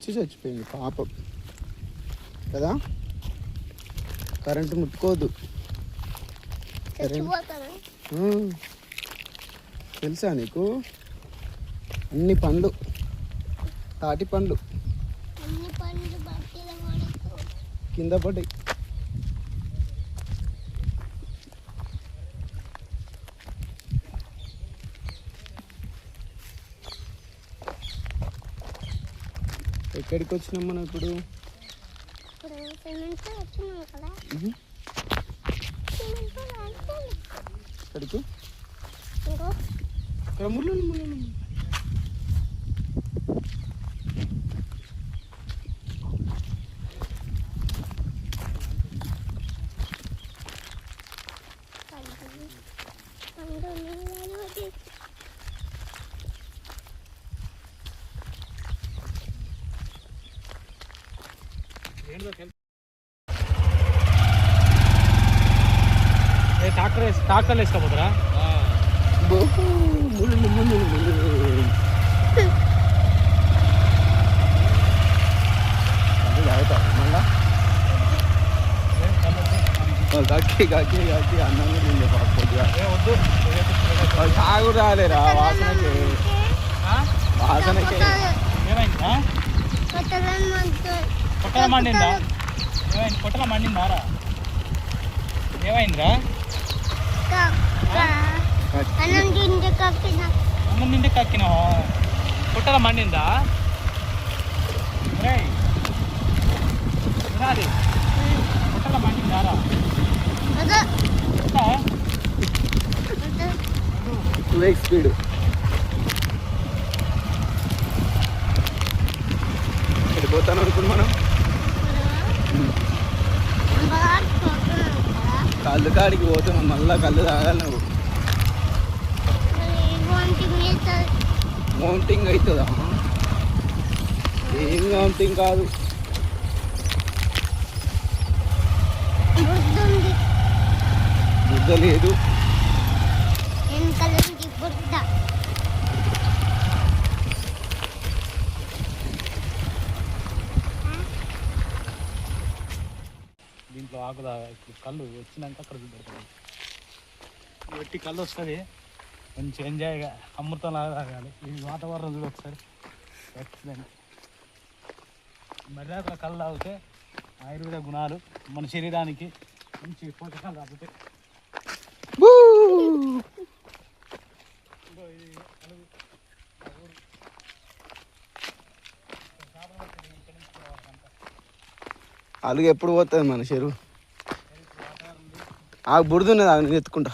చచ్చిపోయింది పాపం కదా. కరెంటు ముట్టుకోవద్దు. తెలుసా నీకు? అన్ని పండ్లు, తాటి పండ్లు కింద పడ్డాయి. ఎక్కడికి వచ్చినాం మనం ఇప్పుడు? ఎక్కడికి? ఇక్కడ ముళ్ళు ట్రాక్టర్లు వేసుకోపోతారా? అన్నం తాగు రాలేరా వాసనకి. పొట్టల మండిందా? ఏమైంది? పొట్టల మండిందారా? ఏమైందిరా? అన్నం తింటే కక్కినావా? పొట్టల మండిందా? పొట్టల మండిందారా? స్పీడ్ వెళ్ళిపోతాను అనుకుని మనం కళ్ళు కాడికి పోతాం. మళ్ళా కళ్ళు తాగాలి నువ్వు. మౌంటింగ్ అవుతుందా? ఏం మౌంటింగ్ కాదు. బుద్ధ లేదు. దీంట్లో ఆకుదా కళ్ళు వచ్చినాక అక్కడ పెడతాను. పెట్టి కళ్ళు వస్తుంది, కొంచెం ఎంజాయ్గా అమృతం లాగా తాగాలి. ఈ వాతావరణం చూడ ఒకసారి ఎక్సలెంట్. మర్యాదల కళ్ళు తాగితే ఆయుర్వేద గుణాలు మన శరీరానికి మంచి పోషకాలు తాగుతాయి. అలుగు ఎప్పుడు పోతుంది మన చెరువు? ఆ బురద ఉన్నది, అది ఎత్తుకుంటా.